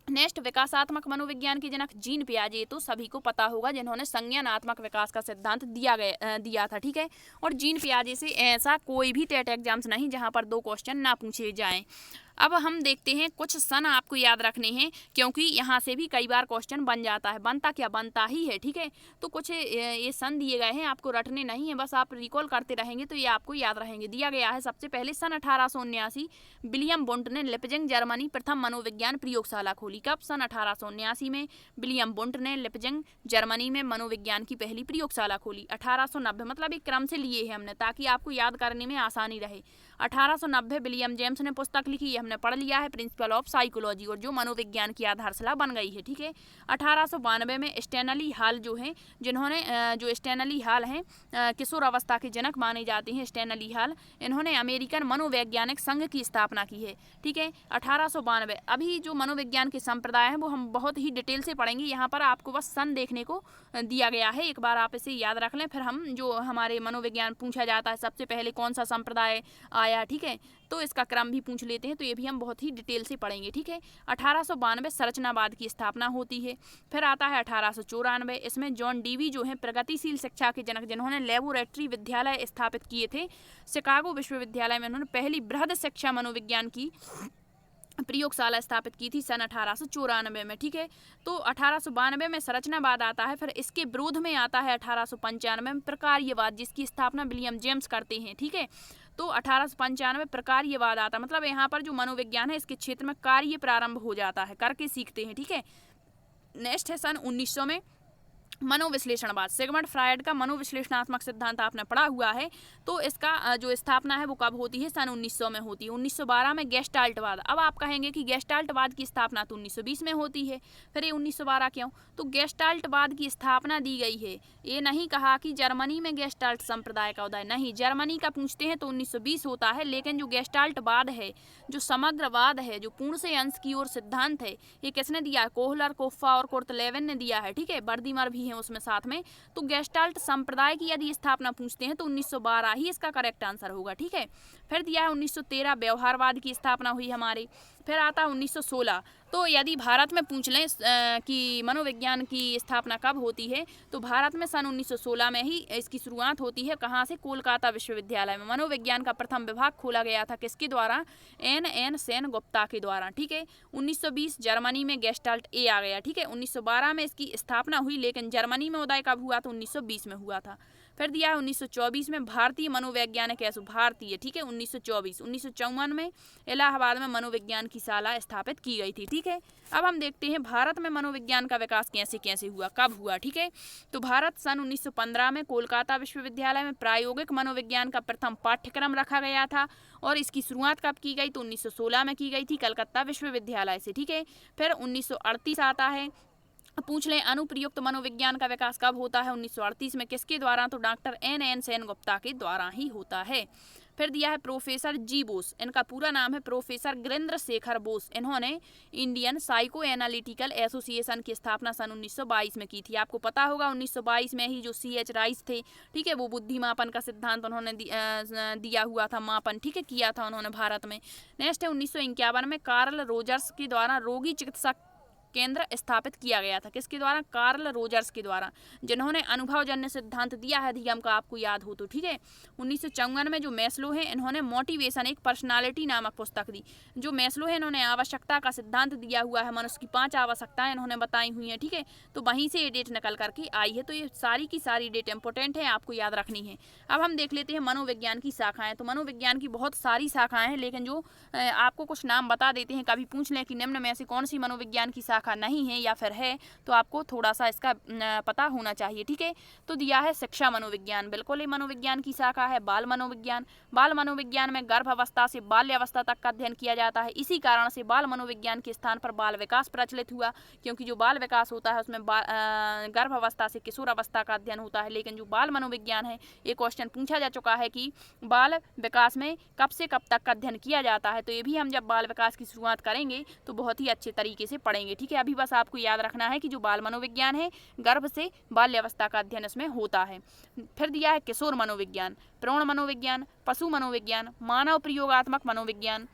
नेक्स्ट विकासात्मक मनोविज्ञान के जनक जीन पियाजे, तो सभी को पता होगा जिन्होंने संज्ञानात्मक विकास का सिद्धांत दिया था, ठीक है। और जीन पियाजे से ऐसा कोई भी टेट एग्जाम्स नहीं जहां पर 2 क्वेश्चन ना पूछे जाएं। अब हम देखते हैं कुछ सन आपको याद रखने हैं, क्योंकि यहाँ से भी कई बार क्वेश्चन बन जाता है, बनता क्या, बनता ही है, ठीक है। तो कुछ ये सन दिए गए हैं, आपको रटने नहीं है, बस आप रिकॉल करते रहेंगे तो ये आपको याद रहेंगे। दिया गया है सबसे पहले सन 1879 विलियम वुंट ने लिपजिंग जर्मनी प्रथम मनोविज्ञान प्रयोगशाला खोली। कब, सन 1879 में विलियम वुंट ने लिपजिंग जर्मनी में मनोविज्ञान की पहली प्रयोगशाला खोली। 1890 मतलब एक क्रम से लिए हैं हमने ताकि आपको याद करने में आसानी रहे। 1890 विलियम जेम्स ने पुस्तक लिखी, हमने पढ़ लिया है, प्रिंसिपल ऑफ साइकोलॉजी, और जो मनोविज्ञान की आधारशिला बन गई है, ठीक है। 1892 में स्टैनली हॉल जो हैं, जिन्होंने जो स्टैनली हॉल हैं किशोर अवस्था के जनक माने जाते हैं स्टैनली हॉल, इन्होंने अमेरिकन मनोवैज्ञानिक संघ की स्थापना की है, ठीक है। 1892 अभी जो मनोविज्ञान के संप्रदाय हैं वो हम बहुत ही डिटेल से पढ़ेंगे, यहाँ पर आपको बस सन देखने को दिया गया है, एक बार आप इसे याद रख लें। फिर हम जो हमारे मनोविज्ञान पूछा जाता है सबसे पहले कौन सा संप्रदाय आया, ठीक है, तो इसका क्रम भी पूछ लेते हैं, तो ये भी हम बहुत ही डिटेल से पढ़ेंगे, ठीक है। 1892 संरचनावाद की स्थापना होती है। फिर आता है 1894, इसमें जॉन डीवी जो है प्रगतिशील शिक्षा के जनक, जिन्होंने लेबोरेटरी विद्यालय स्थापित किए थे शिकागो विश्वविद्यालय में, उन्होंने पहली बृहद शिक्षा मनोविज्ञान की प्रयोगशाला स्थापित की थी सन 1894 में, ठीक है। तो 1892 में संरचनावाद आता है, फिर इसके विरोध में आता है 1895 में प्रकार्यवाद, जिसकी स्थापना विलियम जेम्स करते हैं, ठीक है। तो 1895 प्रकार्यवाद आता, मतलब यहाँ पर जो मनोविज्ञान है इसके क्षेत्र में कार्य प्रारंभ हो जाता है, करके सीखते हैं, ठीक है। नेक्स्ट है सन 1900 में मनोविश्लेषणवाद, सिगमंड फ्रायड का मनोविश्लेषणात्मक सिद्धांत आपने पढ़ा हुआ है। तो इसका जो स्थापना है वो कब होती है, सन 1900 में होती है। 1912 में गेस्टाल्टवाद, अब आप कहेंगे कि गेस्टाल्टवाद की स्थापना तो 1920 में होती है, फिर ये 1912 क्यों, तो गेस्टाल्टवाद की स्थापना दी गई है, ये नहीं कहा कि जर्मनी में गेस्टाल्ट संप्रदाय का उदय, नहीं, जर्मनी का पूछते हैं तो 1920 होता है, लेकिन जो गेस्टाल्टवाद है, जो समग्रवाद है, जो पूर्ण से अंश की ओर सिद्धांत है, ये किसने दिया है, कोहलर, कोफ्फा और कुर्ट लेविन ने दिया है, ठीक है, बर्दीमर भी हैं उसमें साथ में। तो गेस्टाल्ट संप्रदाय की यदि स्थापना पूछते हैं तो 1912 ही इसका करेक्ट आंसर होगा, ठीक है। फिर दिया है 1913 व्यवहारवाद की स्थापना हुई हमारी। फिर आता है 1916, तो यदि भारत में पूछ लें कि मनोविज्ञान की स्थापना कब होती है, तो भारत में सन 1916 में ही इसकी शुरुआत होती है। कहाँ से, कोलकाता विश्वविद्यालय में मनोविज्ञान का प्रथम विभाग खोला गया था, किसके द्वारा, एन सेन गुप्ता के द्वारा, ठीक है। 1920 जर्मनी में गेस्टाल्ट ए आ गया, ठीक है। 1912 में इसकी स्थापना हुई, लेकिन जर्मनी में उदय कब हुआ, तो 1920 में हुआ था। फिर दिया है 1924 में भारतीय मनोवैज्ञानिक भारतीय, ठीक है, 1924। 1954 में इलाहाबाद में मनोविज्ञान की शाला स्थापित की गई थी, ठीक है। अब हम देखते हैं भारत में मनोविज्ञान का विकास कैसे कैसे हुआ, कब हुआ, ठीक है। तो भारत सन 1915 में कोलकाता विश्वविद्यालय में प्रायोगिक मनोविज्ञान का प्रथम पाठ्यक्रम रखा गया था, और इसकी शुरुआत कब की गई, तो 1916 में की गई थी कलकत्ता विश्वविद्यालय से, ठीक है। फिर 1938 आता है, पूछ लें अनुप्रयुक्त मनोविज्ञान का विकास कब होता है, 1938 में, किसके द्वारा, तो डॉक्टर एन सेन गुप्ता के द्वारा ही होता है। फिर दिया है प्रोफेसर जी बोस, इनका पूरा नाम है प्रोफेसर गिरिंद्र शेखर बोस, इन्होंने इंडियन साइको एनालिटिकल एसोसिएशन की स्थापना सन 1922 में की थी। आपको पता होगा 1922 में ही जो CH राइस थे, ठीक है, वो बुद्धि मापन का सिद्धांत उन्होंने दिया हुआ था, मापन, ठीक है, किया था उन्होंने भारत में। नेक्स्ट है 1951 में कार्ल रोजर्स के द्वारा रोगी चिकित्सक केंद्र स्थापित किया गया था। किसके द्वारा? कार्ल रोजर्स के द्वारा, जिन्होंने अनुभवजन्य सिद्धांत दिया है धियम का, आपको याद हो तो, ठीक है। 1954 में जो मैस्लो है, इन्होंने मोटिवेशन एक पर्सनालिटी नामक पुस्तक दी। जो मैस्लो है, इन्होंने आवश्यकता का सिद्धांत दिया हुआ है, मनुष्य की 5 आवश्यकताएं इन्होंने बताई हुई हैं, ठीक है। तो वहीं से ये डेट निकल करके आई है। तो ये सारी की सारी डेट इंपॉर्टेंट है, आपको याद रखनी है। अब हम देख लेते हैं मनोविज्ञान की शाखाएं। तो मनोविज्ञान की बहुत सारी शाखाएं हैं, लेकिन जो आपको कुछ नाम बता देते हैं, कभी पूछ लें कि निम्न में से कौन सी मनोविज्ञान की शाखा नहीं है या फिर है, तो आपको थोड़ा सा इसका पता होना चाहिए, ठीक है। तो दिया है शिक्षा मनोविज्ञान, बिल्कुल ये मनोविज्ञान की शाखा है। बाल मनोविज्ञान, बाल मनोविज्ञान में गर्भ अवस्था से बाल्य अवस्था तक का अध्ययन किया जाता है। इसी कारण से बाल मनोविज्ञान के स्थान पर बाल विकास प्रचलित हुआ, क्योंकि जो बाल विकास होता है उसमें गर्भ अवस्था से किशोर अवस्था का अध्ययन होता है। लेकिन जो बाल मनोविज्ञान है, एक क्वेश्चन पूछा जा चुका है कि बाल विकास में कब से कब तक का अध्ययन किया जाता है। तो ये भी हम जब बाल विकास की शुरुआत करेंगे तो बहुत ही अच्छे तरीके से पढ़ेंगे, ठीक है। अभी बस आपको याद रखना है कि जो बाल मनोविज्ञान है, गर्भ से बाल्यावस्था का अध्ययन इसमें होता है। फिर दिया है किशोर मनोविज्ञान, प्रौढ़ मनोविज्ञान, पशु मनोविज्ञान, मानव प्रयोगात्मक मनोविज्ञान,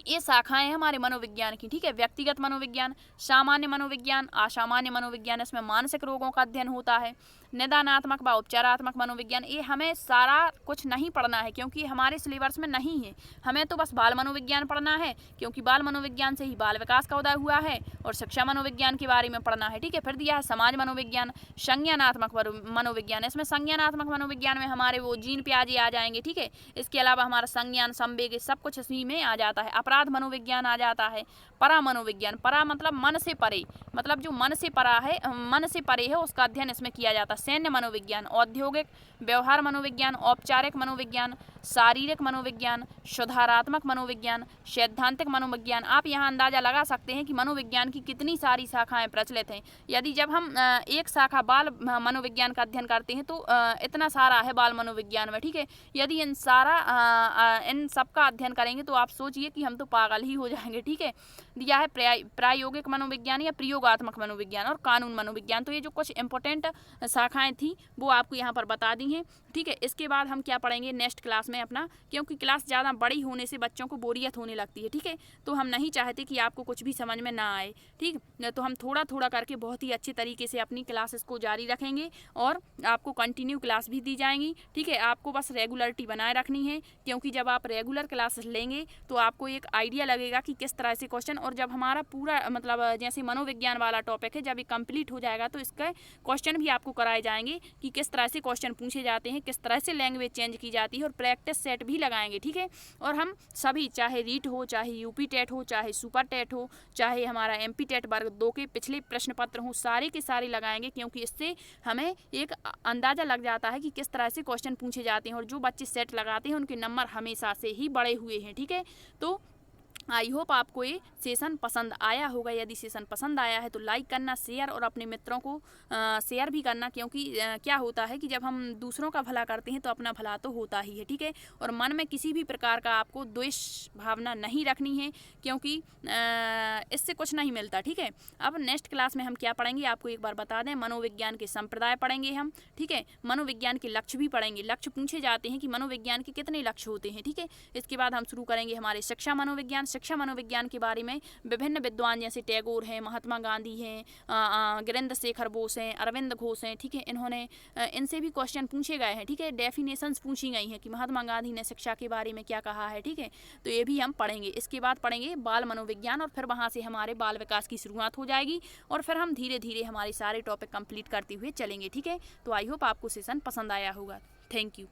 ये शाखाएं हैं हमारे मनोविज्ञान की, ठीक है। व्यक्तिगत मनोविज्ञान, सामान्य मनोविज्ञान, असामान्य मनोविज्ञान, इसमें मानसिक रोगों का अध्ययन होता है। निदानात्मक व उपचारात्मक मनोविज्ञान, ये हमें सारा कुछ नहीं पढ़ना है, क्योंकि हमारे सिलेबस में नहीं है। हमें तो बस बाल मनोविज्ञान पढ़ना है, क्योंकि बाल मनोविज्ञान से ही बाल विकास का उदय हुआ है, और शिक्षा मनोविज्ञान के बारे में पढ़ना है, ठीक है। फिर दिया है समाज मनोविज्ञान, संज्ञानात्मक मनोविज्ञान, इसमें संज्ञानात्मक मनोविज्ञान में हमारे वो जीन प्याजे आ जाएंगे, ठीक है। इसके अलावा हमारा संज्ञान, संवेग, सब कुछ इसी में आ जाता है। अपराध मनोविज्ञान आ जाता है। परा मनोविज्ञान, परा मतलब मन से परे, मतलब जो मन से परा है, मन से परे है, उसका अध्ययन इसमें किया जाता है। सैन्य मनोविज्ञान, औद्योगिक व्यवहार मनोविज्ञान, औपचारिक मनोविज्ञान, शारीरिक मनोविज्ञान, सुधारात्मक मनोविज्ञान, सैद्धांतिक मनोविज्ञान। आप यहाँ अंदाजा लगा सकते हैं कि मनोविज्ञान की कितनी सारी शाखाएं प्रचलित हैं। यदि जब हम एक शाखा बाल मनोविज्ञान का अध्ययन करते हैं तो इतना सारा है बाल मनोविज्ञान में, ठीक है। यदि इन सब का अध्ययन करेंगे तो आप सोचिए कि हम तो पागल ही हो जाएंगे, ठीक है। दिया है प्रायोगिक मनोविज्ञान या प्रयोगात्मक मनोविज्ञान और कानून मनोविज्ञान। तो ये जो कुछ इंपॉर्टेंट शाखाएं थी वो आपको यहाँ पर बता दी हैं, ठीक है। इसके बाद हम क्या पढ़ेंगे नेक्स्ट क्लास में अपना, क्योंकि क्लास ज़्यादा बड़ी होने से बच्चों को बोरियत होने लगती है, ठीक है। तो हम नहीं चाहते कि आपको कुछ भी समझ में ना आए, ठीक। तो हम थोड़ा थोड़ा करके बहुत ही अच्छे तरीके से अपनी क्लासेस को जारी रखेंगे और आपको कंटिन्यू क्लास भी दी जाएंगी, ठीक है। आपको बस रेगुलरिटी बनाए रखनी है, क्योंकि जब आप रेगुलर क्लासेस लेंगे तो आपको एक आइडिया लगेगा कि किस तरह से क्वेश्चन, और जब हमारा पूरा मतलब जैसे मनोविज्ञान वाला टॉपिक है, जब ये कंप्लीट हो जाएगा तो इसका क्वेश्चन भी आपको कराए जाएंगे कि किस तरह से क्वेश्चन पूछे जाते हैं, किस तरह से लैंग्वेज चेंज की जाती है, और प्रैक्टिस सेट भी लगाएंगे, ठीक है। और हम सभी, चाहे रीट हो, चाहे यूपी टेट हो, चाहे सुपर टेट हो, चाहे हमारा एमपी टेट वर्ग 2 के पिछले प्रश्न पत्र हो, सारे के सारे लगाएंगे, क्योंकि इससे हमें एक अंदाज़ा लग जाता है कि किस तरह से क्वेश्चन पूछे जाते हैं। और जो बच्चे सेट लगाते हैं उनके नंबर हमेशा से ही बड़े हुए हैं, ठीक है। तो आई होप आपको ये सेशन पसंद आया होगा। यदि सेशन पसंद आया है तो लाइक करना, शेयर, और अपने मित्रों को शेयर भी करना, क्योंकि क्या होता है कि जब हम दूसरों का भला करते हैं तो अपना भला तो होता ही है, ठीक है। और मन में किसी भी प्रकार का आपको द्वेष भावना नहीं रखनी है, क्योंकि इससे कुछ नहीं मिलता, ठीक है। अब नेक्स्ट क्लास में हम क्या पढ़ेंगे आपको एक बार बता दें। मनोविज्ञान के संप्रदाय पढ़ेंगे हम, ठीक है। मनोविज्ञान के लक्ष्य भी पढ़ेंगे। लक्ष्य पूछे जाते हैं कि मनोविज्ञान के कितने लक्ष्य होते हैं, ठीक है। इसके बाद हम शुरू करेंगे हमारे शिक्षा मनोविज्ञान। शिक्षा मनोविज्ञान के बारे में विभिन्न विद्वान जैसे टैगोर हैं, महात्मा गांधी हैं, गिरिंद्र शेखर बोस हैं, अरविंद घोष हैं, ठीक है। इन्होंने इनसे भी क्वेश्चन पूछे गए हैं, ठीक है। डेफिनेशंस पूछी गई हैं कि महात्मा गांधी ने शिक्षा के बारे में क्या कहा है, ठीक है। तो ये भी हम पढ़ेंगे। इसके बाद पढ़ेंगे बाल मनोविज्ञान, और फिर वहाँ से हमारे बाल विकास की शुरुआत हो जाएगी, और फिर हम धीरे धीरे हमारे सारे टॉपिक कंप्लीट करते हुए चलेंगे, ठीक है। तो आई होप आपको सेशन पसंद आया होगा। Thank you.